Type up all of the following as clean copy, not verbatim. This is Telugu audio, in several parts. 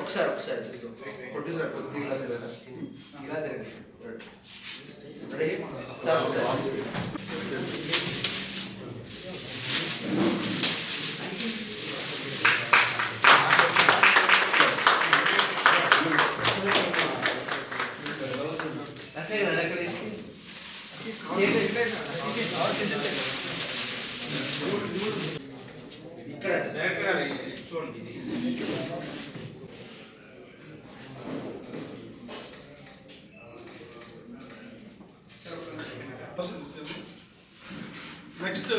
ఒకసారి ప్రొడ్యూసర్ కొద్దిగా ఇలా తిరగండి రెడీ సార్ ఒకసారి ఇక్కడ చూడండి నెక్స్ట్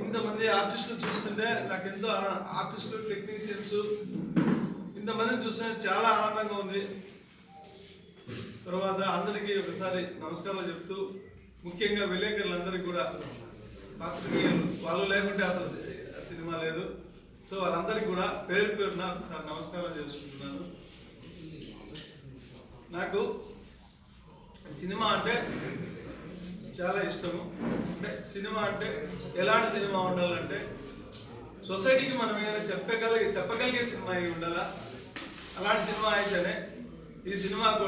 ఇంతమంది ఆర్టిస్టులు చూస్తుంటే నాకు ఎంతో ఆర్టిస్టులు టెక్నీషియన్స్ ఇంతమందిని చూస్తే చాలా ఆనందంగా ఉంది. తర్వాత అందరికీ ఒకసారి నమస్కారాలు చెప్తూ ముఖ్యంగా విలేకరులందరికీ కూడా పాత్రికేయులు వాళ్ళు లేకుంటే అసలు సినిమా లేదు. సో వాళ్ళందరికీ కూడా పేరు పేరున ఒకసారి నమస్కారాలు చేసుకుంటున్నాను. నాకు సినిమా అంటే చాలా ఇష్టము. అంటే సినిమా అంటే ఎలాంటి సినిమా ఉండాలంటే సొసైటీకి మనం ఏదైనా చెప్పగలిగే సినిమా అయి ఉండాలా. అలాంటి సినిమా అయితేనే ఈ సినిమాకు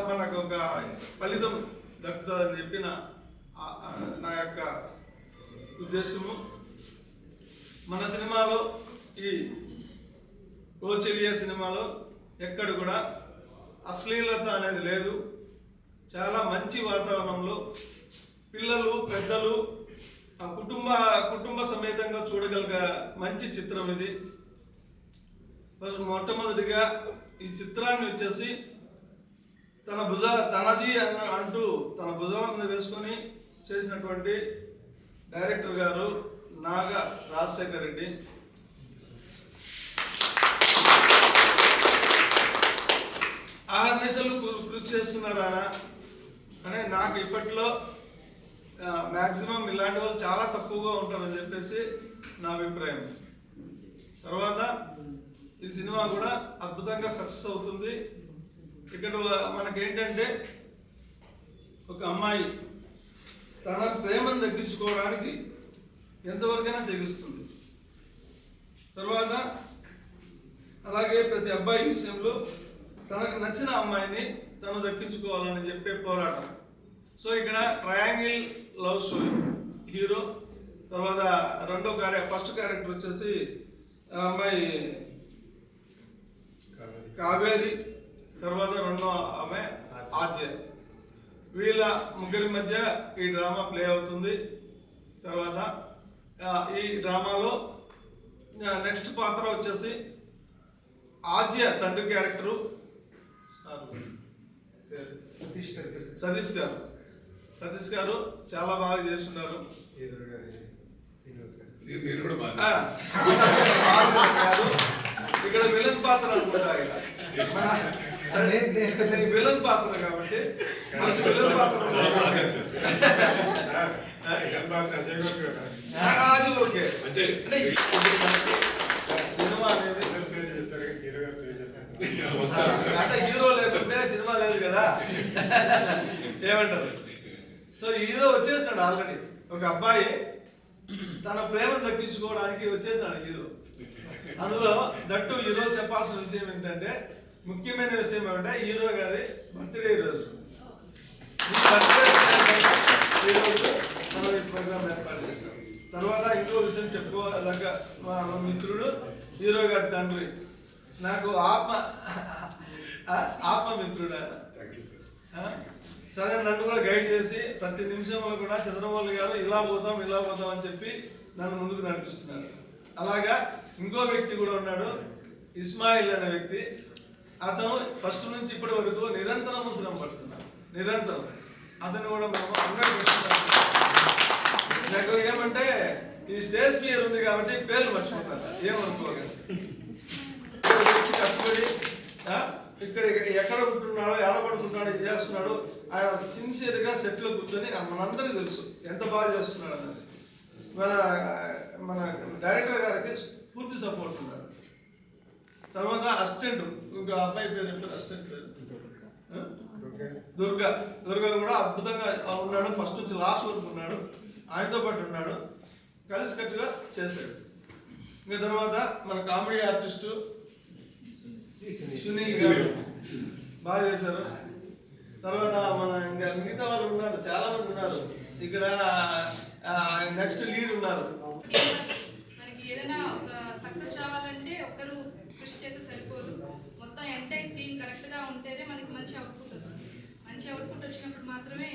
మనకు ఒక ఫలితం దక్కుతుందని చెప్పిన నా యొక్క ఉద్దేశము. మన సినిమాలో ఈ ఓ చెలియా సినిమాలో ఎక్కడ కూడా అశ్లీలత అనేది లేదు. చాలా మంచి వాతావరణంలో పిల్లలు పెద్దలు కుటుంబ సమేతంగా చూడగలిగే మంచి చిత్రం ఇది. మొట్టమొదటిగా ఈ చిత్రాన్ని వచ్చేసి తనది అంటూ తన భుజాల మీద వేసుకొని చేసినటువంటి డైరెక్టర్ గారు నాగా రాజశేఖర్ రెడ్డి. ఆహర్నిశలు కృషి చేస్తున్నారు ఆయన అని నాకు ఇప్పట్లో మ్యాక్సిమం ఇలాంటి వాళ్ళు చాలా తక్కువగా ఉంటారని చెప్పేసి నా అభిప్రాయం. తర్వాత ఈ సినిమా కూడా అద్భుతంగా సక్సెస్ అవుతుంది. ఇక్కడ మనకేంటంటే ఒక అమ్మాయి తన ప్రేమను దక్కించుకోవడానికి ఎంతవరకైనా తెగిస్తుంది. తర్వాత అలాగే ప్రతి అబ్బాయి విషయంలో తనకు నచ్చిన అమ్మాయిని తను దక్కించుకోవాలని చెప్పే పోరాటం. సో ఇక్కడ ట్రయాంగిల్ లవ్ స్టోరీ హీరో, తర్వాత ఫస్ట్ క్యారెక్టర్ వచ్చేసి అమ్మాయి కావేరి, తర్వాత రెండో ఆమె ఆద్య. వీళ్ళ ముగ్గురి మధ్య ఈ డ్రామా ప్లే అవుతుంది. తర్వాత ఈ డ్రామాలో నెక్స్ట్ పాత్ర వచ్చేసి ఆద్య తండ్రి క్యారెక్టరు సతీష్ గారు చాలా బాగా చేస్తున్నారు. ఇక్కడ విలన్ పాత్ర అనుకుంటా. విలన్ పాత్ర కాబట్టి విలన్ పాత్ర అది ఓకే. సినిమా అనేది అంటే హీరో లేకుంటే సినిమా లేదు కదా, ఏమంటారు? సో హీరో వచ్చేసినాడు ఆల్రెడీ. ఒక అబ్బాయి తన ప్రేమను దక్కించుకోవడానికి వచ్చేసాడు హీరో. అందులో దట్టు హీరో చెప్పాల్సిన విషయం ఏంటంటే, ముఖ్యమైన విషయం ఏమంటే హీరో గారి బర్త్డే రోజు. ఈరోజు మనం ఈ ప్రోగ్రామ్ ఏర్పాటు చేశాం. తర్వాత ఇంకో విషయం చెప్పుకోదగ్గ మా మిత్రుడు హీరో గారి తండ్రి, నాకు ఆత్మమిత్రుడు. సరే నన్ను కూడా గైడ్ చేసి ప్రతి నిమిషంలో కూడా చంద్రబాబు గారు ఇలా పోతాం అని చెప్పి నన్ను ముందుకు నడిపిస్తున్నారు. అలాగా ఇంకో వ్యక్తి కూడా ఉన్నాడు, ఇస్మాయిల్ అనే వ్యక్తి. అతను ఫస్ట్ నుంచి ఇప్పటి వరకు నిరంతరం శ్రమ పడుతున్నాడు. నిరంతరం అతను కూడా మేము నాకు ఏమంటే ఈ స్టేజ్ ఫియర్ ఉంది కాబట్టి పేర్లు మర్చిపోతాను, ఏమనుకోగా కష్టపడి ఇక్కడ ఎక్కడ ఉంటున్నాడో ఏడబడుతున్నాడో ఇది చేస్తున్నాడు. ఆయన సిన్సియర్గా సెట్లో కూర్చొని మనందరికీ తెలుసు ఎంత బాగా చేస్తున్నాడు అన్నది. మన డైరెక్టర్ గారికి పూర్తి సపోర్ట్ ఉన్నాడు. తర్వాత అసిస్టెంట్, ఇంకా అబ్బాయి పేరు చెప్పారు, అసిస్టెంట్ పేరు దుర్గా కూడా అద్భుతంగా ఉన్నాడు. ఫస్ట్ నుంచి లాస్ట్ వరకు ఉన్నాడు, ఆయనతో పాటు ఉన్నాడు. కలిసికట్టుగా చేశాడు. ఇంకా తర్వాత మన కామెడీ ఆర్టిస్టు సునీల్ గారు బాగా చేశారు. తర్వాత మన ఇంకా మిగతా వాళ్ళు ఉన్నారు, చాలా మంది ఉన్నారు ఇక్కడ. నెక్స్ట్ లీడ్ ఉన్నారు. మనకి ఏదైనా ఒక సక్సెస్ రావాలంటే ఒకరు కృషి చేస్తే సరిపోదు, మొత్తం ఎంటైర్ టీం కరెక్ట్గా ఉంటేనే మనకి మంచి అవుట్పుట్ వస్తుంది. మంచి అవుట్పుట్ వచ్చినప్పుడు మాత్రమే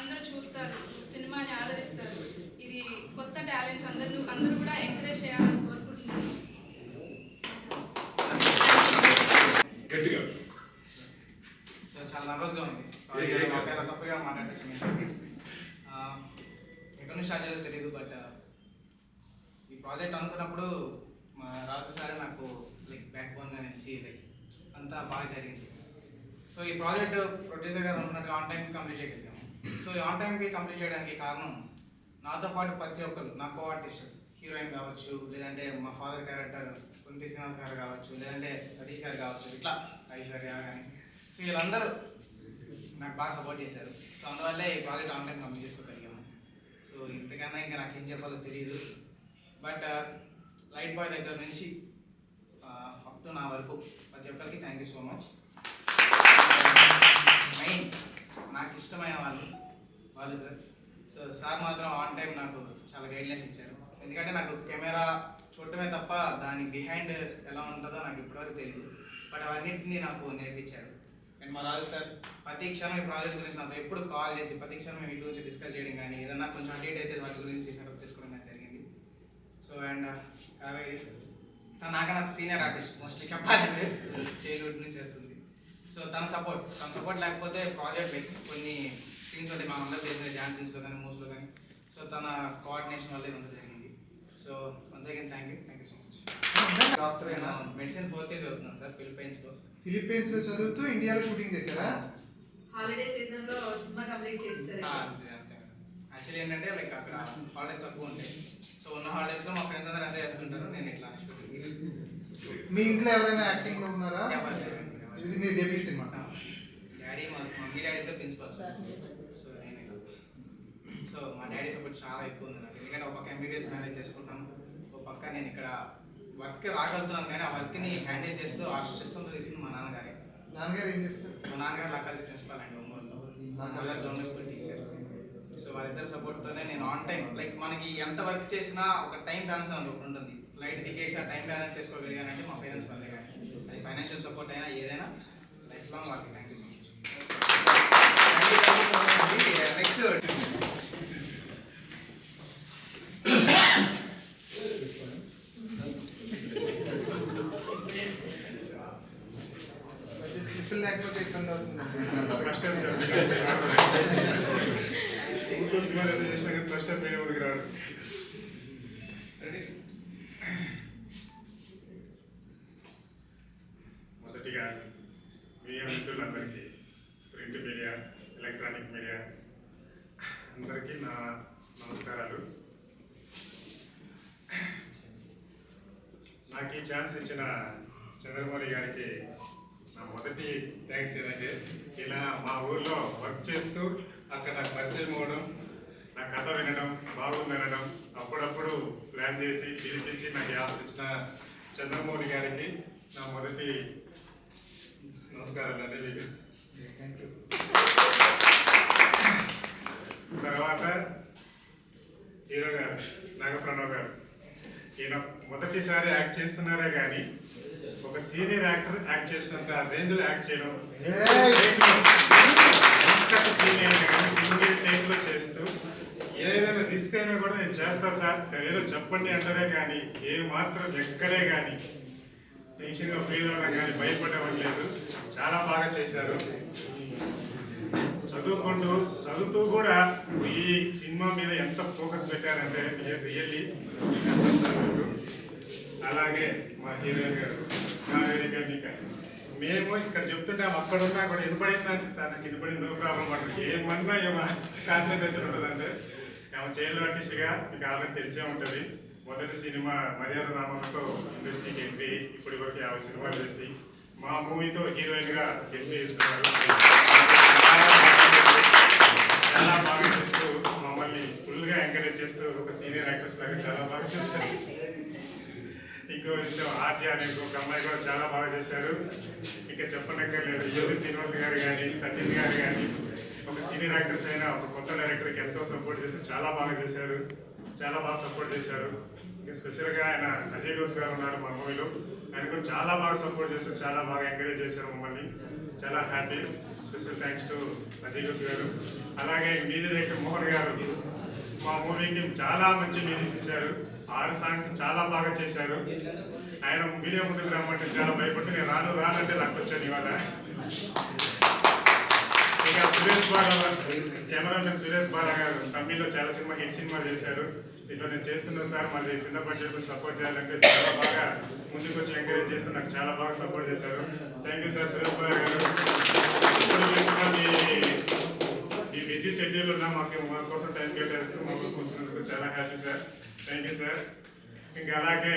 అందరూ చూస్తారు, సినిమాని ఆదరిస్తారు. ఇది కొత్త టాలెంట్స్ అందరూ కూడా ఎంకరేజ్ చేయాలని కోరుకుంటున్నాను. చాలా నర్వస్గా ఉంది. సారీ ఒకవేళ తప్పుగా మాట్లాడచ్చు. ఎక్కడి నుంచి స్టార్ట్ చేయాలో తెలియదు. బట్ ఈ ప్రాజెక్ట్ అనుకున్నప్పుడు మా రాజు సార్ నాకు లైక్ బ్యాక్ బోన్గా నిలిచి లైక్ అంతా బాగా జరిగింది. సో ఈ ప్రాజెక్ట్ ప్రొడ్యూసర్ గారు అనుకున్నట్టు ఆన్ టైంకి కంప్లీట్ చేయగలిగాము. సో ఈ ఆన్ టైంకి కంప్లీట్ చేయడానికి కారణం నాతో పాటు ప్రతి ఒక్కరు, నా కో ఆర్టిస్టర్స్, హీరోయిన్ కావచ్చు, లేదంటే మా ఫాదర్ క్యారెక్టర్ కుంతి శ్రీనివాస్ గారు కావచ్చు, లేదంటే సతీష్ గారు కావచ్చు, ఇట్లా ఐశ్వర్య కానీ. సో వీళ్ళందరూ నాకు బాగా సపోర్ట్ చేశారు. సో అందువల్లే ఈ ప్రాజెక్ట్ ఆన్ టైం కంప్లీట్ చేసుకోగలిగాము. సో ఇంతకన్నా ఇంకా నాకు ఏం చెప్పాలో తెలియదు. బట్ లైట్ బాయ్ దగ్గర నుంచి అప్ టు నా వరకు ప్రతి ఒక్కరికి thank you so much. Main నాకు ఇష్టమైన వాళ్ళు సార్. సో సార్ మాత్రం ఆన్ టైం నాకు చాలా గైడ్లైన్స్ ఇచ్చారు. ఎందుకంటే నాకు కెమెరా చూడటమే తప్ప దాని బిహైండ్ ఎలా ఉంటుందో నాకు ఇప్పటివరకు తెలియదు. బట్ అవన్నింటినీ నాకు నేర్పించారు. అండ్ మా రాజు సార్ ప్రతి క్షణం ఈ ప్రాజెక్ట్ గురించి నాతో ఎప్పుడు కాల్ చేసి ప్రతి క్షణం వీటి గురించి డిస్కస్ చేయడం కానీ, ఏదన్నా కొంచెం అప్డేట్ అయితే వాటి గురించి సెటప్ చేసుకోవడం కానీ జరిగింది. సో అండ్ కావేరి తను నాకన్నా సీనియర్ ఆర్టిస్ట్, మోస్ట్లీ చెప్పాలంటే చైల్డ్హుడ్ నుంచి చేస్తుంది. సో తన సపోర్ట్ లేకపోతే ప్రాజెక్ట్ లైక్ కొన్ని సీన్స్ ఉంటాయి, మా అందరూ చేసిన డ్యాన్స్ సీన్స్లో కానీ, మూవ్స్లో కానీ. సో తన కోఆర్డినేషన్ వల్ల ఇదంతా జరిగింది. So once again thank you so much. Doctor అయినా మెడిసిన్ 4th ఇయర్ చదువుతున్నాను సార్, ఫిలిప్పైన్స్లో చదువుతూ ఇండియాలో షూటింగ్ చేశారా? హాలిడే సీజన్ లో సినిమా కంప్లీట్ చేస్తారు. యాక్చువల్లీ ఏంటంటే లైక్ అక్కడ హాలిడేస్ తక్కువ ఉంటాయి. సో ఉన్న హాలిడేస్లో మా ఫ్రెండ్స్ అందరూ ఎంజాయ్ చేస్తుంటారు, నేను ఇట్లా షూటింగ్. మీ ఇంట్లో ఎవరైనా యాక్టింగ్ లో ఉన్నారా? ఇది మీ డెబ్యూ సినిమా. డాడీ మా మమ్మీ డాడీ అయితే ప్రిన్సిపల్. సో నేను సో మా డాడీ సపోర్ట్ చాలా ఎక్కువ ఉంది నాకు. ఎందుకంటే ఒక పక్క ఎంబీబీఎస్ మేనేజ్ చేసుకుంటాను, ఒక పక్క నేను ఇక్కడ వర్క్ రాగలుగుతున్నాను, కానీ ఆ వర్క్ని హ్యాండిల్ చేస్తూ ఆ స్ట్రెస్ అంతా తీసుకుని మా నాన్నగారే. నాన్నగారు ఏం చేస్తారు? మా నాన్నగారు లక్కాల్సి ప్రిన్సిపల్ అండి, ఒంగోలులో గవర్నమెంట్ స్కూల్ టీచర్. సో వాళ్ళిద్దరు సపోర్ట్తోనే నేను ఆన్ టైం లైక్ మనకి ఎంత వర్క్ చేసినా ఒక టైం బ్యాలెన్స్ అనేది ఒకటి ఉంటుంది. ఫ్లైట్ దిగేసి ఆ టైం బ్యాలెన్స్ చేసుకోగలిగానంటే మా పేరెంట్స్ వల్లే. కానీ అది ఫైనాన్షియల్ సపోర్ట్ అయినా ఏదైనా లైఫ్ లాంగ్ వాళ్ళకి thank you so much. Next స్లిప్పులు లేకపోతే ఇబ్బంది అవుతుందండి. ఫస్ట్ టైం సార్ సినిమా చేసినా కానీ ఫస్ట్ టైం నేను ఊరికి రాడు. మొదటిగా మీడియా మిత్రులందరికీ, ప్రింట్ మీడియా, ఎలక్ట్రానిక్ మీడియా అందరికీ నా నమస్కారాలు. నాకు ఈ ఛాన్స్ ఇచ్చిన చంద్రమౌళి గారికి నా మొదటి థ్యాంక్స్. ఏంటంటే ఇలా మా ఊర్లో వర్క్ చేస్తూ అక్కడ నాకు పరిచయం అవ్వడం, నా కథ వినడం, బాగుందనడం, అప్పుడప్పుడు ప్లాన్ చేసి పిలిపించి నాకు ఆఫర్ ఇచ్చిన చంద్రమౌళి గారికి నా మొదటి నమస్కారాలు అండి మీకు. Thank you. తర్వాత హీరో గారు నాగప్రణవ్ గారు, ఈయన మొదటిసారి యాక్ట్ చేస్తున్నారే కానీ ఒక సీనియర్ యాక్టర్ యాక్ట్ చేసినంత రేంజ్లో యాక్ట్ చేయడం, సీనియర్ కానీ సింగిల్ టేక్లో చేస్తూ ఏదైనా రిస్క్ అయినా కూడా నేను చేస్తా సార్ ఏదో చెప్పండి అంటారే కానీ ఏ మాత్రం ఎక్కడే కానీ టెన్షన్గా ఫీల్ అవ్వడం కానీ భయపడేవాళ్ళు. చాలా బాగా చేశారు. చదువుతూ కూడా ఈ సినిమా మీద ఎంత ఫోకస్ పెట్టారంటే రియల్లీ. అలాగే మా హీరోయిన్ గారు కావేరి కన్నిక, మేము ఇక్కడ చెప్తుంటాం అక్కడున్నా కూడా వినపడిందంటే సార్ నాకు వినపడింది, నో ప్రాబ్లం అంటారు. ఏమన్నా ఏమో కాన్సన్ట్రేషన్ ఉంటుందంటే ఆమె చైల్డ్ ఆర్టిస్ట్గా మీకు ఆల్రెడీ తెలిసే ఉంటుంది. మొదటి సినిమా మర్యాద రామన్తో ఇండస్ట్రీకి ఎంట్రీ, ఇప్పటి వరకు 50 సినిమాలు చేసి మా మూవీతో హీరోయిన్గా ఎంట్రీ ఇస్తున్నారు. చాలా బాగా చేస్తూ మమ్మల్ని ఫుల్గా ఫుల్గా ఎంకరేజ్ చేస్తూ ఒక సీనియర్ యాక్టర్స్ లాగా చాలా బాగా చేశారు. ఇంకో విషయం ఆర్య అనే ఒక అమ్మాయి కూడా చాలా బాగా చేశారు. ఇంకా చెప్పనక్కర్లేదు. యోగి శ్రీనివాస్ గారు కానీ సతీష్ గారు కానీ ఒక సీనియర్ యాక్టర్స్ అయినా ఒక కొత్త డైరెక్టర్కి ఎంతో సపోర్ట్ చేసి చాలా బాగా చేశారు, చాలా బాగా సపోర్ట్ చేశారు. ఇంకా స్పెషల్గా ఆయన అజయ్ ఘోష్ గారు ఉన్నారు మా మూవీలో, ఆయన కూడా చాలా బాగా సపోర్ట్ చేశారు, చాలా బాగా ఎంకరేజ్ చేశారు మమ్మల్ని. చాలా happy. Special thanks to Ajay Ghosh గారు. అలాగే మ్యూజిక్ డైరెక్టర్ మోహన్ గారు మా మూవీకి చాలా మంచి మ్యూజిక్ ఇచ్చారు. 6 సాంగ్స్ చాలా బాగా చేశారు. ఆయన మీడియా ముందుకు రమ్మంటే చాలా భయపడి నేను రానంటే నాకు వచ్చాను ఇవాళ. ఇంకా సురేష్ బాలా, కెమెరామెన్ సురేష్ బాలా గారు తమిళ్లో చాలా హిట్ సినిమాలు చేశారు. ఇట్లా నేను చేస్తున్నా సార్, మాది చిన్న బడ్జెట్ సపోర్ట్ చేయాలంటే చాలా బాగా ముందుకు వచ్చి ఎంకరేజ్ చేస్తూ నాకు చాలా బాగా సపోర్ట్ చేశారు. Thank you sir Suresh Bala గారు. ఈ బిజీ షెడ్యూల్ ఉన్నా మా కోసం టైం కేటాయిస్తూ మా కోసం వచ్చినందుకు చాలా happy sir. Thank you sir. ఇంకా అలాగే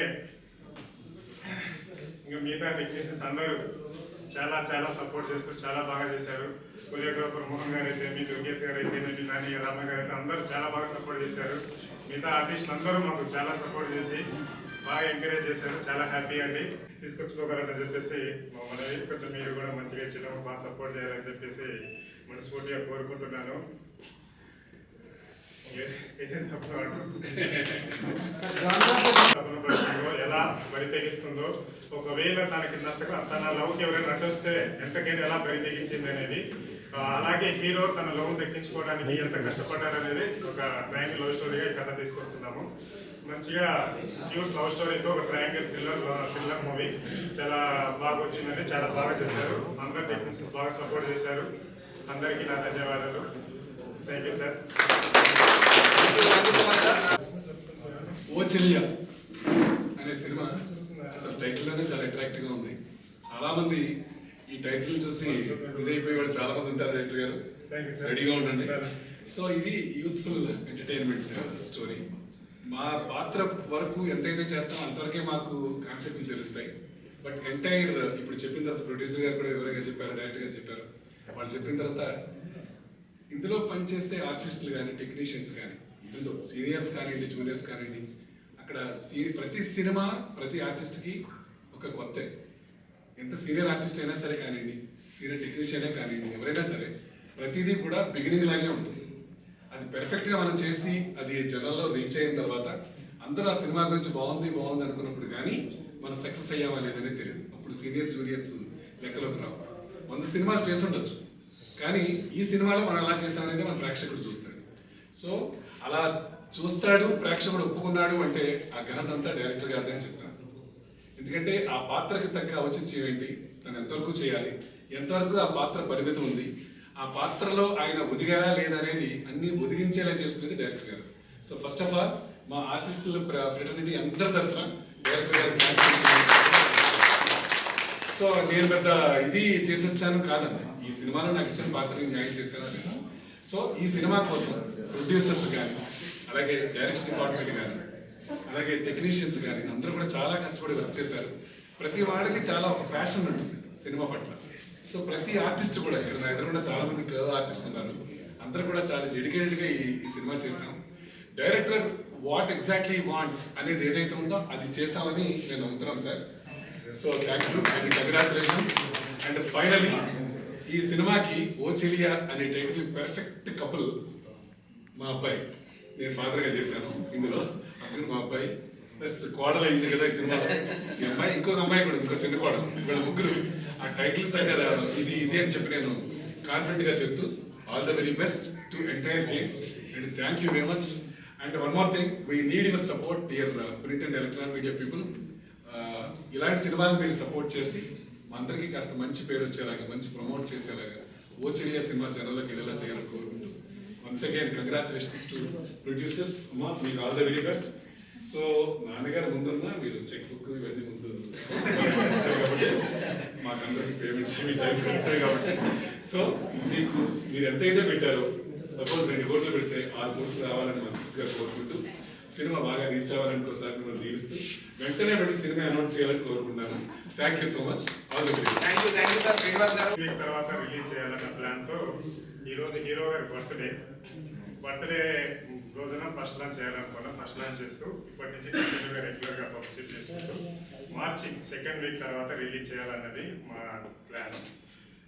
ఇంకా మిగతా టెక్నీషియన్స్ అందరూ చాలా చాలా సపోర్ట్ చేస్తూ చాలా బాగా చేశారు. కొరియోగ్రాఫర్ మోహన్ గారు అయితే, మీ దుర్గేష్ గారు అయితే, మీ నాని రామ గారు అయితే అందరూ చాలా బాగా సపోర్ట్ చేశారు. మిగతా ఆర్టిస్టులు అందరూ మాకు చాలా సపోర్ట్ చేసి బాగా ఎంకరేజ్ చేశారు. చాలా హ్యాపీ అండి. తీసుకొచ్చుకోగలరని చెప్పేసి మనవి కొంచెం మీరు కూడా మంచిగా చేయడం బాగా సపోర్ట్ చేయాలని చెప్పేసి మనస్ఫూర్తిగా కోరుకుంటున్నాను. ఎలా బరి తెగిస్తుందో, ఒకవేళ తనకి నచ్చక తన లవ్కి ఎవరైనా నటిస్తే ఎంతకైనా ఎలా బరి తెగించింది అనేది, అలాగే హీరో తన లవ్ దక్కించుకోవడానికి ఎంత కష్టపడ్డారనేది ఒక ట్రయాంగిల్ లవ్ స్టోరీగా ఈ కథ తీసుకొస్తున్నాము. మంచిగా క్యూట్ లవ్ స్టోరీతో ఒక ట్రయాంగిల్ థ్రిల్లర్ మూవీ చాలా బాగా వచ్చిందని చాలా బాగా చేశారు. అందరు టెక్నీషియన్స్ బాగా సపోర్ట్ చేశారు. అందరికీ నా ధన్యవాదాలు. Thank you sir. O Cheliya అనే సినిమా అసలు టైటిల్ అనేది చాలా అట్రాక్టివ్ గా ఉంది. చాలా మంది ఈ టైటిల్ చూసి ఇదైపోయి వాళ్ళు చాలా మంది ఉంటారు. డైరెక్టర్ గారు రెడీగా ఉండండి. సో ఇది యూత్ఫుల్ ఎంటర్టైన్మెంట్ స్టోరీ. మా పాత్ర వరకు ఎంతైతే చేస్తామో అంతవరకే మాకు కాన్సెప్ట్లు తెలుస్తాయి. బట్ ఎంటైర్ ఇప్పుడు చెప్పిన తర్వాత ప్రొడ్యూసర్ గారు కూడా వివరంగా చెప్పారు, డైరెక్టర్ గారు చెప్పారు. వాళ్ళు చెప్పిన తర్వాత ఇందులో పనిచేసే ఆర్టిస్టులు కానీ టెక్నీషియన్స్ కానీ, ఇందులో సీనియర్స్ కానివ్వండి జూనియర్స్ కానివ్వండి, అక్కడ ప్రతి సినిమా ప్రతి ఆర్టిస్ట్కి ఒక కొత్త. ఎంత సీనియర్ ఆర్టిస్ట్ అయినా సరే కానివ్వండి, సీనియర్ టెక్నీషియన్ అయినా కానివ్వండి, ఎవరైనా సరే ప్రతిదీ కూడా బిగినింగ్ లాగే ఉంటుంది. అది పెర్ఫెక్ట్గా మనం చేసి అది జనాల్లో రీచ్ అయిన తర్వాత అందరూ ఆ సినిమా గురించి బాగుంది అనుకున్నప్పుడు కానీ మనం సక్సెస్ అయ్యామా లేదనేది తెలియదు. అప్పుడు సీనియర్ జూనియర్స్ లెక్కలోకి రావు. 100 సినిమాలు చేసి ఉండొచ్చు, కానీ ఈ సినిమాలో మనం ఎలా చేస్తామనేది మన ప్రేక్షకుడు చూస్తాడు. సో అలా చూస్తాడు, ప్రేక్షకుడు ఒప్పుకున్నాడు అంటే ఆ ఘనత అంతా డైరెక్టర్ గారిదే అని చెప్తాను. ఎందుకంటే ఆ పాత్రకి తగ్గ ఔచిత్యం ఏంటి, తను ఎంతవరకు చేయాలి, ఎంతవరకు ఆ పాత్ర పరిమితం ఉంది, ఆ పాత్రలో ఆయన ఒదిగారా లేదా అనేది అన్ని ఒదిగించేలా చేసుకునేది డైరెక్టర్ గారు. సో ఫస్ట్ ఆఫ్ ఆల్ మా ఆర్టిస్టుల ఫ్రెటర్నిటీ అందరి తరఫున డైరెక్టర్ గారు. సో నేను పెద్ద ఇది చేసి వచ్చాను కాదండి, ఈ సినిమాలో నాకు ఇచ్చిన పాత్రని న్యాయం చేశానా లేదా. సో ఈ సినిమా కోసం ప్రొడ్యూసర్స్ కానీ, అలాగే డైరెక్షన్ డిపార్ట్మెంట్ కానీ, అలాగే టెక్నీషియన్స్ కానీ అందరూ కూడా చాలా కష్టపడి వర్క్ చేశారు. ప్రతి వాళ్ళకి చాలా ఒక ప్యాషన్ ఉంటుంది సినిమా పట్ల. సో ప్రతి ఆర్టిస్ట్ కూడా, ఇక్కడ నా ఎదురు కూడా చాలా మంది క్లవ్ ఆర్టిస్ట్ ఉన్నారు, అందరూ కూడా చాలా డెడికేటెడ్గా ఈ సినిమా చేశాం. డైరెక్టర్ వాట్ ఎగ్జాక్ట్లీ వాంట్స్ అనేది ఏదైతే ఉందో అది చేశామని నేను నమ్ముతున్నాను sir. So thank you and congratulations. And finally ఈ సినిమాకి ఓ చెలియా అనే టైటిల్ పర్ఫెక్ట్ కపుల్ మా అబ్బాయి, నేను ఫాదర్గా చేశాను ఇందులో. అతను మా అబ్బాయి ప్లస్ కోడలు అయింది కదా ఈ సినిమాలో. ఈ అమ్మాయి ఇంకొక అమ్మాయి కూడా, ఇంకో చిన్న కోడలు, ఇక్కడ ముగ్గురు ఆ టైటిల్ దగ్గర ఇది అని చెప్పి నేను కాన్ఫిడెంట్గా చెప్తూ all the very best to entire team and thank you very much. And one more thing, we need your support dear print and electronic media people. ఇలాంటి సినిమాలు మీరు సపోర్ట్ చేసి మా అందరికీ కాస్త మంచి పేరు వచ్చేలాగా, మంచి ప్రమోట్ చేసేలాగా ఓ చెలియా సినిమా జనంలోకి వెళ్ళేలా చేయాలని కోరుకుంటూ once again congratulations to producers. అమ్మా మీకు all the very best. So నాన్నగారు ముందున్నా మీరు చెక్ బుక్ ఇవన్నీ ముందు కాబట్టి మాకందరికి పేమెంట్స్ మీ టైం కలిసాయి కాబట్టి, సో మీరు ఎంతైతే పెట్టారో, సపోజ్ 2 కోట్లు పెడితే 6 కోట్లు రావాలని మనస్ఫూర్తిగా కోరుకుంటూ సినిమా బాగా రీచ్ అవ్వాలని ఇంకోసారి మిమ్మల్ని దీవిస్తూ వెంటనే పెట్టి సినిమా అనౌన్స్ చేయాలని కోరుకుంటున్నాను. Thank you so much. All the best. Thank you sir. Srinivas గారు వీక్ తర్వాత రిలీజ్ చేయాలన్న ప్లాన్తో ఈరోజు హీరో గారి బర్త్డే రోజున ఫస్ట్ లాంచ్ చేయాలనుకున్నాం. ఫస్ట్ లాంచ్ చేస్తూ ఇప్పటి నుంచి కంటిన్యూగా రెగ్యులర్గా పబ్లిసిటీ చేసుకుంటూ మార్చి సెకండ్ వీక్ తర్వాత రిలీజ్ చేయాలన్నది మా ప్లాన్.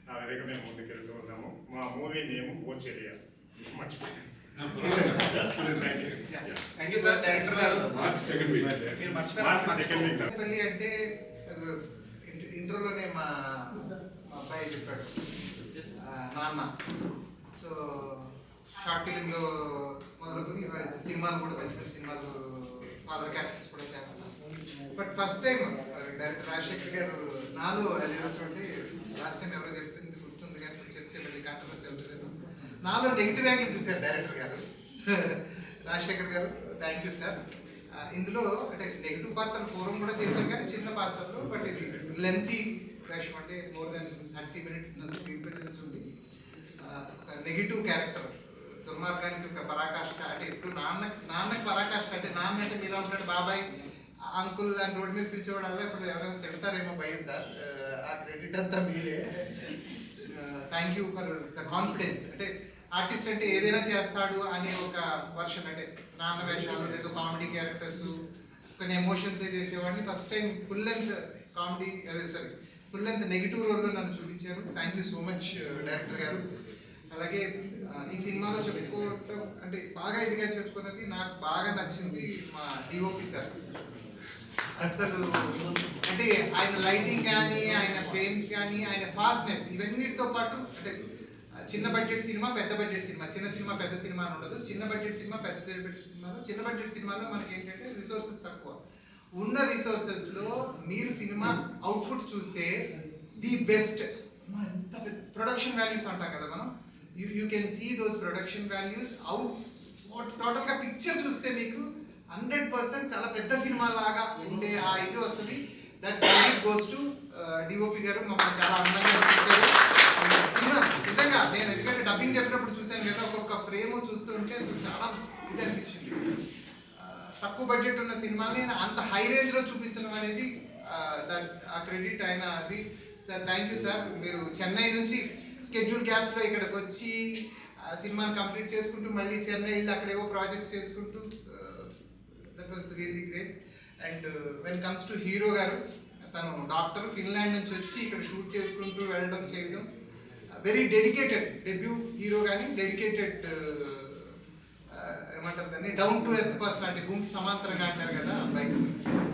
ఆ విధంగా మేము ముందుకెళ్తూ ఉన్నాము. మా మూవీ నేమ్ ఓచెలియా. మర్చిపోయాను. థ్యాంక్ యూ సార్ డైరెక్టర్ గారు. March second week. మీరు మార్చి మర్చిపోయారు. Second week. తల్లి అంటే ఇంట్రోలోనే మా అబ్బాయి చెప్పాడు నాన్న. సో షార్ట్ ఫిలింలో మొదలుకొని సినిమాలు కూడా మంచి మంచి సినిమాలు ఫాదర్ క్యారెక్టర్స్ కూడా చేస్తాను. But first time director Rajasekhar గారు నాలో అదేదో చూడండి, లాస్ట్ టైం ఎవరో చెప్పింది గుర్తుంది కానీ ఇప్పుడు చెప్తే మళ్ళీ కాంట్రవర్సీ అవుతుంది. నాలో నెగిటివ్ యాంగిల్ చూశారు డైరెక్టర్ గారు. రాజశేఖర్ గారు థ్యాంక్ యూ సార్. ఇందులో అంటే నెగిటివ్ పాత్రలు పూర్వం కూడా చేశాం కానీ చిన్న పాత్రలు, బట్ ఇది లెంతీ వేషం అంటే more than 30 minutes screen presence ఉంది. నెగిటివ్ క్యారెక్టర్, దుర్మార్గానికి ఒక పరాకాష్ట. అంటే ఇప్పుడు నాన్నకి పరాకాష్ట అంటే నాన్న అంటే మీలా ఉంటాడు, బాబాయ్ అంకుల్ అని రోడ్డు మీద పిలిచేవాడు. అలా ఇప్పుడు ఎవరైనా తిడతారేమో భయం సార్, ఆ క్రెడిట్ అంతా మీరే. Thank you for the confidence. అంటే ఆర్టిస్ట్ అంటే ఏదైనా చేస్తాడు అనే ఒక వర్షన్, అంటే నాన్న వేషాలు లేదా కామెడీ క్యారెక్టర్స్ కొన్ని ఎమోషన్స్ చేసేవాడిని. First time full length comedy full length negative రోల్లో నన్ను చూపించారు. Thank you so much director గారు. అలాగే ఈ సినిమాలో చెప్పుకోవటం అంటే బాగా ఇదిగా చెప్పుకున్నది, నాకు బాగా నచ్చింది మా డిఓపి సార్. అసలు అంటే ఆయన లైటింగ్ కానీ, ఆయన ఫ్రేమ్స్ కానీ, ఆయన ఫాస్ట్నెస్, ఇవన్నిటితో పాటు అంటే చిన్న బడ్జెట్ సినిమా పెద్ద బడ్జెట్ సినిమా, చిన్న సినిమా పెద్ద సినిమా అని ఉండదు. చిన్న బడ్జెట్ సినిమా పెద్ద బడ్జెట్ సినిమాలో, చిన్న బడ్జెట్ సినిమాలో మనకి ఏంటంటే రిసోర్సెస్ తక్కువ. ఉన్న రిసోర్సెస్లో మీరు సినిమా అవుట్పుట్ చూస్తే ది బెస్ట్. ఎంత ప్రొడక్షన్ వాల్యూస్ అంటాం కదా మనం, you can see those production values out. టోటల్గా పిక్చర్ చూస్తే మీకు 100% చాలా పెద్ద సినిమా లాగా ఉండే ఆ ఇది వస్తుంది. That credit goes to DOP గారు. మమ్మల్ని చాలా అందంగా చూపించారు సినిమా. నిజంగా నేను ఎందుకంటే డబ్బింగ్ చెప్పినప్పుడు చూశాను కదా, ఒక్కొక్క ఫ్రేమ్ చూస్తూ ఉంటే చాలా ఇది అనిపించింది. తక్కువ బడ్జెట్ ఉన్న సినిమాని అంత హై రేంజ్లో చూపించడం అనేది ఆ క్రెడిట్ ఆయన అది. Sir thank you sir. మీరు చెన్నై నుంచి స్కెడ్యూల్ గ్యాప్స్లో ఇక్కడికి వచ్చి సినిమాని కంప్లీట్ చేసుకుంటూ మళ్ళీ చెన్నై వెళ్ళి అక్కడేవో ప్రాజెక్ట్స్ చేసుకుంటూ, that was really great. And when comes to hero గారు, తను డాక్టర్, ఫిన్లాండ్ నుంచి వచ్చి ఇక్కడ షూట్ చేసుకుంటూ వెళ్ళడం చేయడం, వెరీ డెడికేటెడ్. డెబ్యూ హీరో కానీ డెడికేటెడ్, ఏమంటారు దాన్ని, డౌన్ టు ఎర్త్ పర్సన్, అంటే భూమికి సమాంతరంగా అంటారు కదా అబ్బాయి.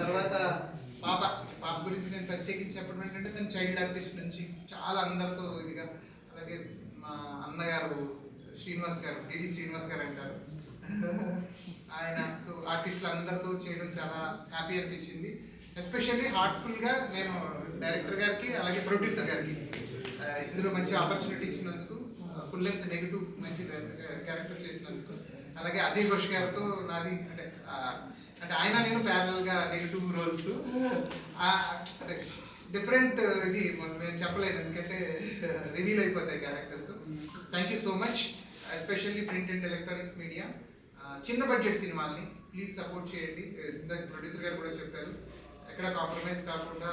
తర్వాత పాప గురించి నేను ప్రత్యేకించి చెప్పడం ఏంటంటే, తను చైల్డ్ ఆర్టిస్ట్ నుంచి చాలా అందరితో ఇదిగా. అలాగే మా అన్నగారు శ్రీనివాస్ గారు, డిడి శ్రీనివాస్ గారు అంటారు ఆయన. సో ఆర్టిస్టులు అందరితో చేయడం చాలా హ్యాపీ అనిపించింది. ఎస్పెషల్లీ హార్ట్ఫుల్గా నేను డైరెక్టర్ గారికి అలాగే ప్రొడ్యూసర్ గారికి ఇందులో మంచి ఆపర్చునిటీ ఇచ్చినందుకు, ఫుల్ లెంత్ నెగిటివ్ మంచి క్యారెక్టర్ చేసినందుకు, అలాగే అజయ్ ఘోష్ గారితో నాది అంటే ఆయన నేను ప్యారల్గా నెగిటివ్ రోల్స్, అంటే డిఫరెంట్ ఇది నేను చెప్పలేదు ఎందుకంటే రివీల్ అయిపోతాయి characters. Thank you so much. Especially print and electronics media చిన్న బడ్జెట్ సినిమాల్ని ప్లీజ్ సపోర్ట్ చేయండి. ఇందాక ప్రొడ్యూసర్ గారు కూడా చెప్పారు, ఎక్కడ కాంప్రమైజ్ కాకుండా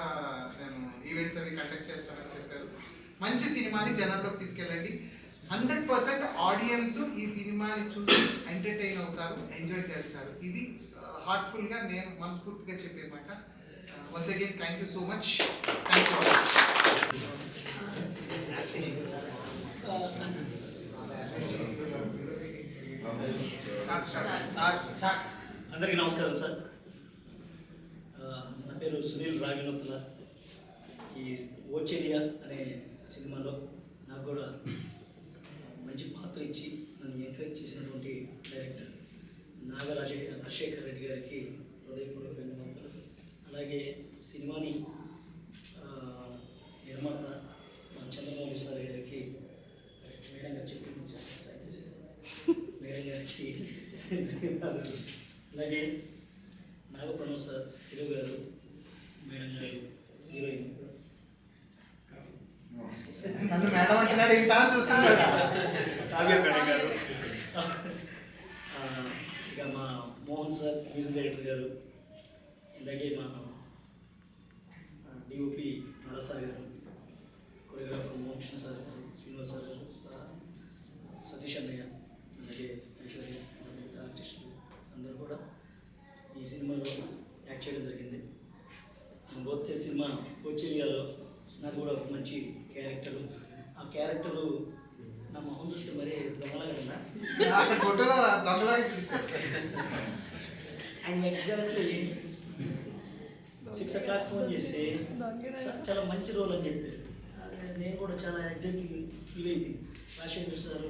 నేను ఈవెంట్స్ అవి కండక్ట్ చేస్తానని చెప్పారు. మంచి సినిమాని జనాల్లోకి తీసుకెళ్ళండి. 100% ఆడియన్స్ ఈ సినిమాని చూసి ఎంటర్టైన్ అవుతారు, ఎంజాయ్ చేస్తారు. ఇది హార్ట్ఫుల్గా నేను మనస్ఫూర్తిగా చెప్పే మాట. Once again thank you so much. Thank you. అందరికీ నమస్కారం సార్. నా పేరు సునీల్ రాగినోత్తుల. ఈ ఓచెలియా అనే సినిమాలో నాకు కూడా మంచి పాత్ర ఇచ్చి నన్ను ఎంకరేజ్ చేసినటువంటి డైరెక్టర్ రాజశేఖర్ రెడ్డి గారికి హృదయపూర్వక ధన్యవాదాలు. అలాగే సినిమాని నిర్మాత చంద్రబాబు సార్ గారికి, మేడం గారు చెప్పి మేడం గారికి ధన్యవాదాలు. అలాగే నాగప్రణవ్ సార్, హీరో గారు, మేడం గారు, హీరోయిన్ నన్ను మేడం అంటున్నాడు, ఇంత చూస్తున్నాడు కావ్య మేడం గారు, ఇక మా మోహన్ సార్ మ్యూజిక్ డైరెక్టర్ గారు, అలాగే మా డిఓపి నరసార్ గారు, కొరియోగ్రాఫర్ మోహన్ కృష్ణ సార్ గారు, శ్రీనివాస్ సార్ గారు, సతీష్ అన్నయ్య, అలాగే ఐశ్వర్య, ఆర్టిస్టులు అందరూ కూడా ఈ సినిమాలో యాక్ట్ చేయడం జరిగింది. పోతే సినిమా కోచిలియాలో నాకు కూడా ఒక మంచి క్యారెక్టరు. ఆ క్యారెక్టరు నా మొహం చూస్తే మరీ దొంగలాగా అక్కడ ఫోటోలో దొంగలాగా చూపించారు. ఆయన ఎగ్జాక్ట్లీ 6 o'clock ఫోన్ చేసి చాలా మంచి రోల్ అని చెప్పారు. నేను కూడా చాలా ఎగ్జాక్ట్లీ ఫీల్ అయింది. రాజశేఖర్ సార్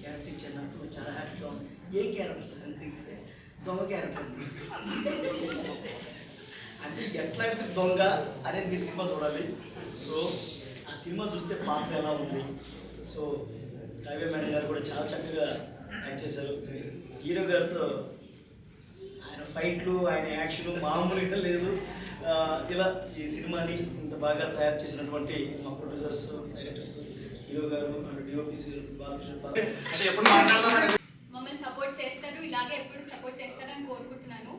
క్యారెక్టర్ ఇచ్చారు, నాకు చాలా హ్యాపీగా ఉంది. ఏం క్యారెక్టర్ సార్ అంటే దొంగ క్యారెక్టర్ అంటే ఎట్లాంటి దొంగ అనేది మీరు సినిమా చూడాలి. సో ఆ సినిమా చూస్తే పాత్ర ఎలా ఉంది. సో కావ్య మేడం గారు కూడా చాలా చక్కగా యాక్ట్ చేశారు. హీరో గారితో ఆయన ఫైట్లు, ఆయన యాక్షన్ మామూలుగా లేదు. ఇలా ఈ సినిమాని ఇంత బాగా తయారు చేసినటువంటి మా ప్రొడ్యూసర్స్, డైరెక్టర్స్, హీరో గారు, డిఓపిసి బాలకృష్ణ అంటే ఎప్పుడు మాట్లాడదాం మమ్మల్ని సపోర్ట్ చేస్తారు, ఇలాగే ఎప్పుడు సపోర్ట్ చేస్తారని కోరుకుంటున్నాను.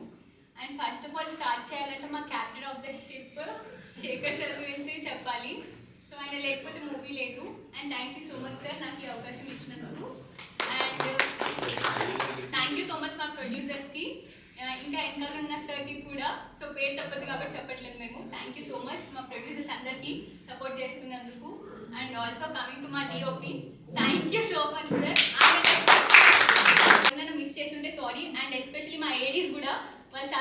And first of all start చేయాలంటే మా captain of the ship Shekhar sir గురించి చెప్పాలి. సో ఆయన లేకపోతే మూవీ లేదు. And thank you so much sir నాకు ఈ అవకాశం ఇచ్చినందుకు. And thank you so much మా ప్రొడ్యూసర్స్కి, ఇంకా వెనకాల ఉన్న సార్కి కూడా. సో పేరు చెప్పదు కాబట్టి చెప్పట్లేదు మేము. థ్యాంక్ యూ సో మచ్ మా ప్రొడ్యూసర్స్ అందరికీ సపోర్ట్ చేస్తున్నందుకు. అండ్ ఆల్సో కమింగ్ టు మా DOP, thank you so much sir. నన్ను మిస్ చేస్తుంటే సారీ. అండ్ ఎస్పెషలీ మా ఏడీస్ కూడా వాళ్ళు